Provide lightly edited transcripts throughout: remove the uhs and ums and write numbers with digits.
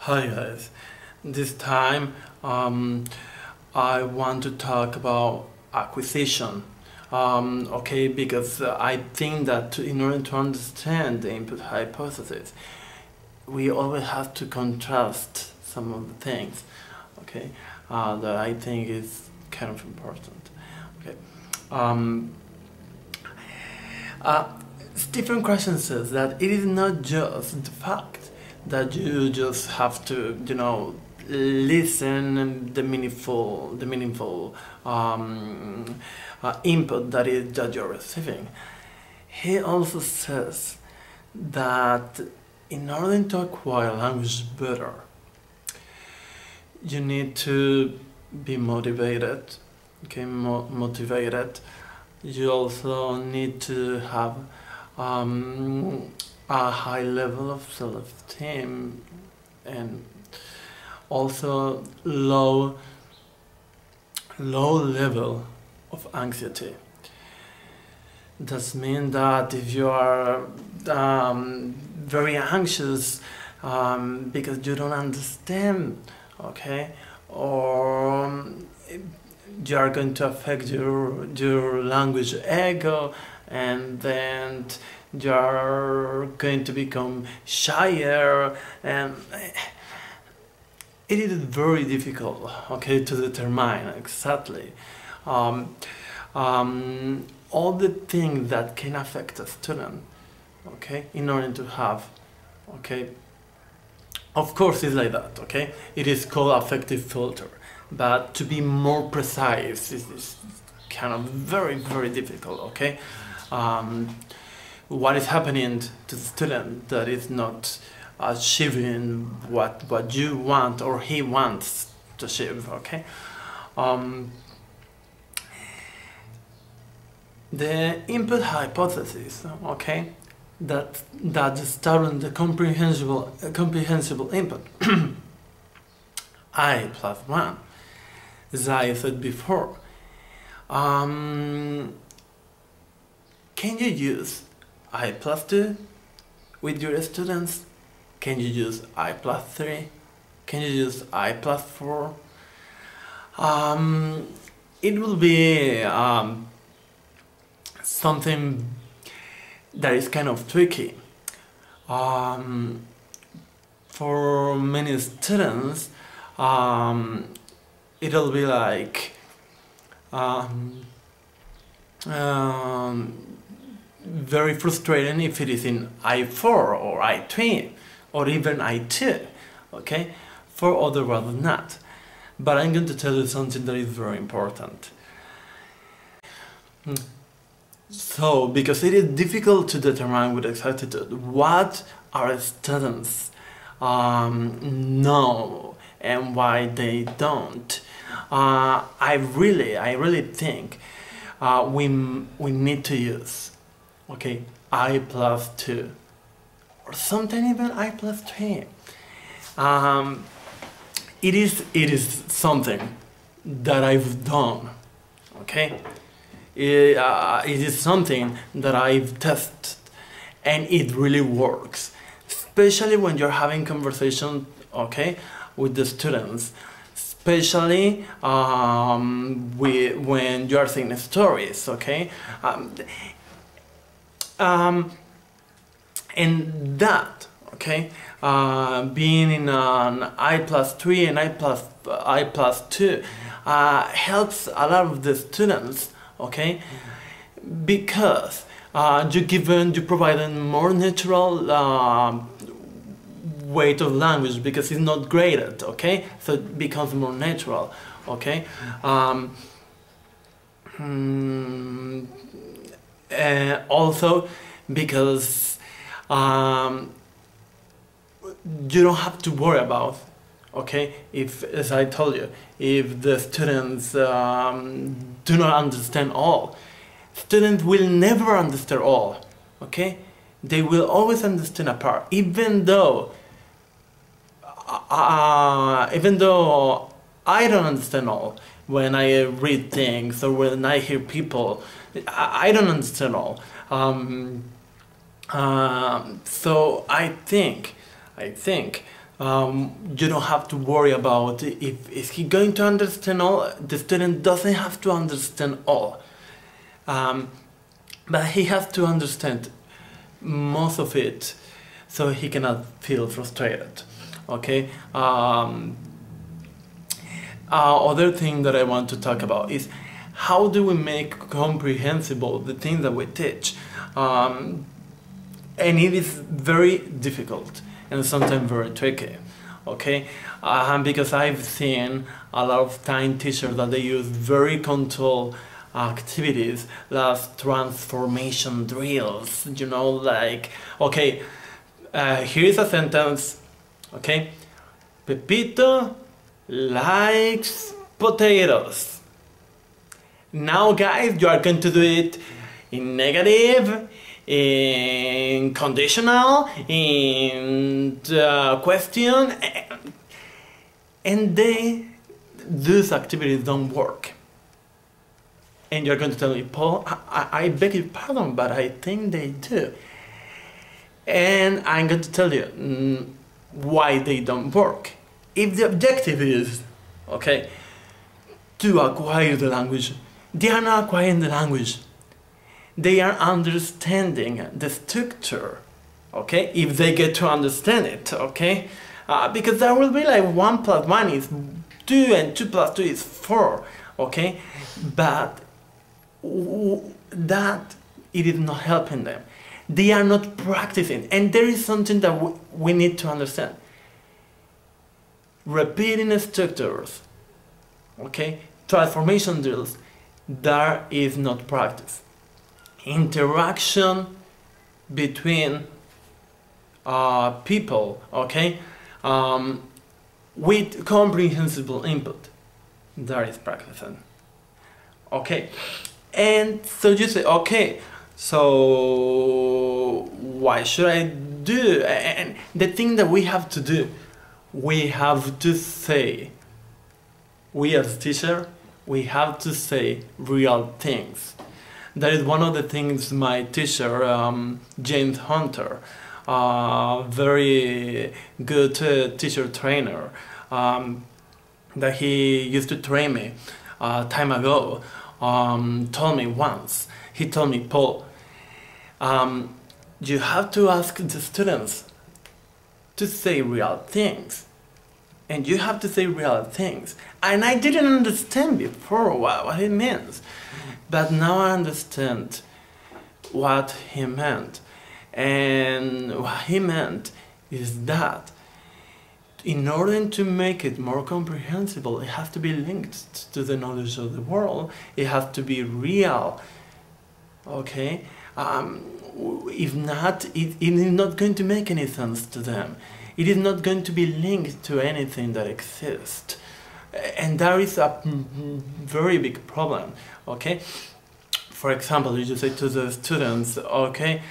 Hi guys, this time I want to talk about acquisition. Okay, because I think that in order to understand the input hypothesis, we always have to contrast some of the things. Okay, that I think is kind of important. Okay, Stephen Krashen says that it is not just the fact that you just have to, listen the meaningful input that you're receiving. He also says that in order to acquire language better, you need to be motivated. Okay, motivated. You also need to have a high level of self-esteem and also low level of anxiety. That means that if you are very anxious because you don't understand, okay, or you are going to affect your language ego, and then you are going to become shyer, and it is very difficult, okay, to determine exactly all the things that can affect a student, okay, in order to have, okay, of course it's like that, okay, it is called affective filter, but to be more precise is kind of very difficult, okay. What is happening to the student that is not achieving what you want or he wants to achieve, okay. The input hypothesis, okay, that establishes the comprehensible input I plus 1, as I said before. Can you use I plus 2 with your students? Can you use I plus 3? Can you use I plus 4? It will be something that is kind of tricky. For many students, it'll be like very frustrating if it is in I4 or I3 or even I2, okay, for other rather not. But I'm going to tell you something that is very important. So, because it is difficult to determine with exactitude what our students know and why they don't, I really think we need to use, okay, I plus 2 or sometimes even I plus 3. It is something that I've done, okay. It is something that I've tested and it really works, especially when you're having conversation, okay, with the students, especially when you are saying stories, okay. And that, okay, being in an I plus 3 and I plus 2 helps a lot of the students, okay, because you provide them more natural weight of language, because it's not graded, okay, so it becomes more natural, okay. Also because you don't have to worry about, okay, if, as I told you, if the students do not understand all. Students will never understand all, okay. They will always understand a part, even though I don't understand all. When I read things or when I hear people, I don't understand all. So I think You don't have to worry about if is he going to understand all. The student doesn't have to understand all, but he has to understand most of it, so he cannot feel frustrated. Okay. Other thing that I want to talk about is how do we make comprehensible the things that we teach, and it is very difficult and sometimes very tricky, okay? Because I've seen a lot of time teachers that they use very controlled activities, like transformation drills, you know, like, okay, here is a sentence, okay? Pepito likes potatoes. Now guys, you are going to do it in negative, in conditional, in question, and those activities don't work. And you're going to tell me, Paul, I beg your pardon, but I think they do. And I'm going to tell you why they don't work. If the objective is, okay, to acquire the language, they are not acquiring the language. They are understanding the structure, okay? If they get to understand it, okay? Because there will be like 1 + 1 is 2 and 2 + 2 is 4, okay? But that it is not helping them. They are not practicing, and there is something that we need to understand. Repeating structures, okay? Transformation drills, that is not practice. Interaction between people, okay, with comprehensible input, that is practicing, okay. And so you say, okay, so why should I do? And the thing that we have to do, we have to say, we as teacher, we have to say real things. That is one of the things my teacher, James Hunter, very good teacher trainer, that he used to train me time ago, told me once. He told me, Paul, you have to ask the students to say real things. And you have to say real things. And I didn't understand before what it means. But now I understand what he meant. And what he meant is that in order to make it more comprehensible, it has to be linked to the knowledge of the world. It has to be real. Okay? If not, it is not going to make any sense to them. It is not going to be linked to anything that exists. And there is a very big problem, okay? For example, you just say to the students, okay,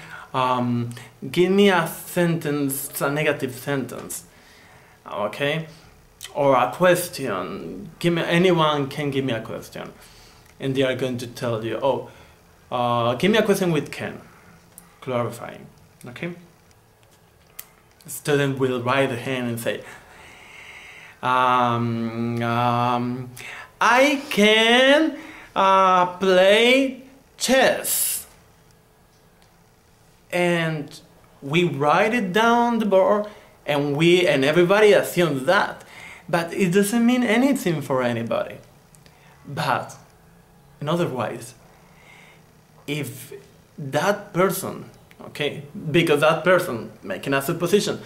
give me a sentence, a negative sentence, okay? Or a question, anyone can give me a question. And they are going to tell you, oh, give me a question with can, clarifying, okay? The student will raise a hand and say, I can play chess. And we write it down the board, and everybody assumes that. But it doesn't mean anything for anybody. But, in other words, if that person, okay, because that person, making a supposition,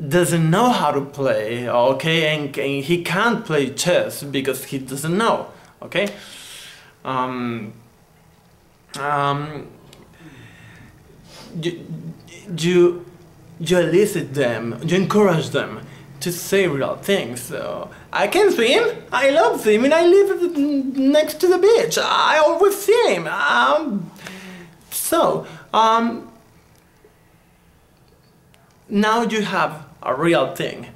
doesn't know how to play, okay, and he can't play chess because he doesn't know, okay, you elicit them, you encourage them to say real things. So, I can swim, I love swimming, I live next to the beach, I always swim. Now you have a real thing.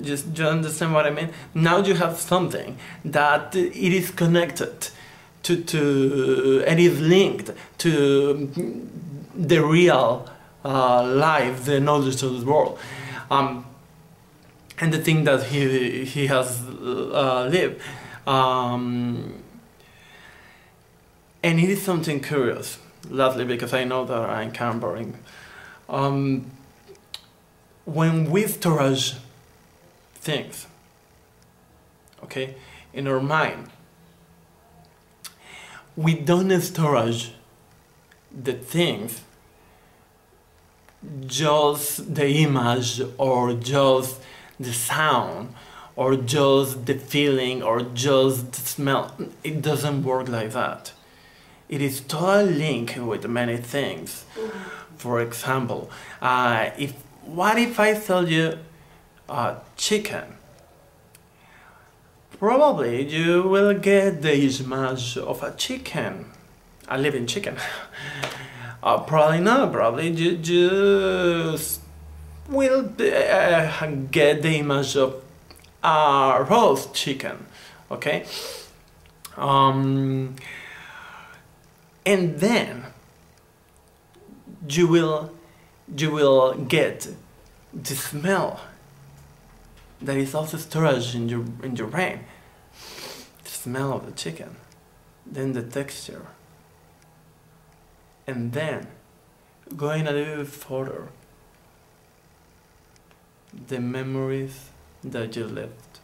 Just you understand what I mean? Now you have something that it is connected to and is linked to the real life, the knowledge of the world. and the thing that he has lived. And it is something curious, lastly, because I know that I'm kind of boring. When we storage things, okay, in our mind, we don't storage the things, just the image, or just the sound, or just the feeling, or just the smell. It doesn't work like that. It is totally linked with many things. For example, what if I tell you chicken? Probably you will get the image of a chicken, a living chicken. Probably not. Probably you just will get the image of a roast chicken. Okay. And then you will get the smell that is also stored in your brain. The smell of the chicken, then the texture, and then going a little bit further, the memories that you lived.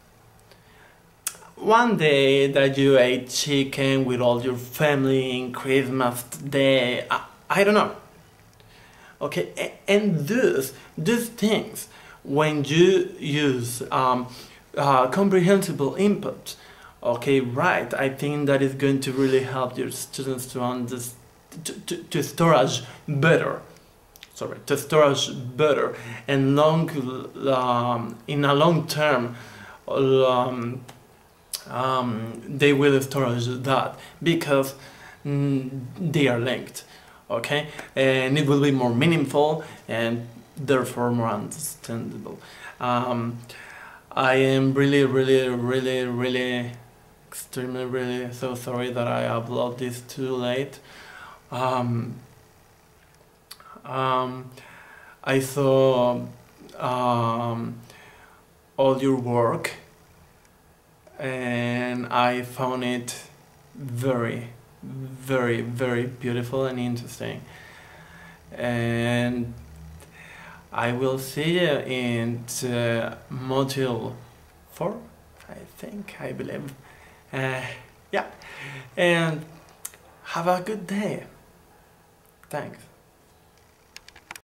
One day that you ate chicken with all your family in Christmas Day, I don't know. Okay, and these things, when you use comprehensible input, okay, right, I think that is going to really help your students to understand, to storage better. Sorry, to storage better, and in a long term. They will storage that because they are linked, okay, and it will be more meaningful and therefore more understandable. I am really extremely so sorry that I upload this too late. I saw all your work, and I found it very beautiful and interesting, and I will see you in module 4, I believe. Yeah, and have a good day. Thanks.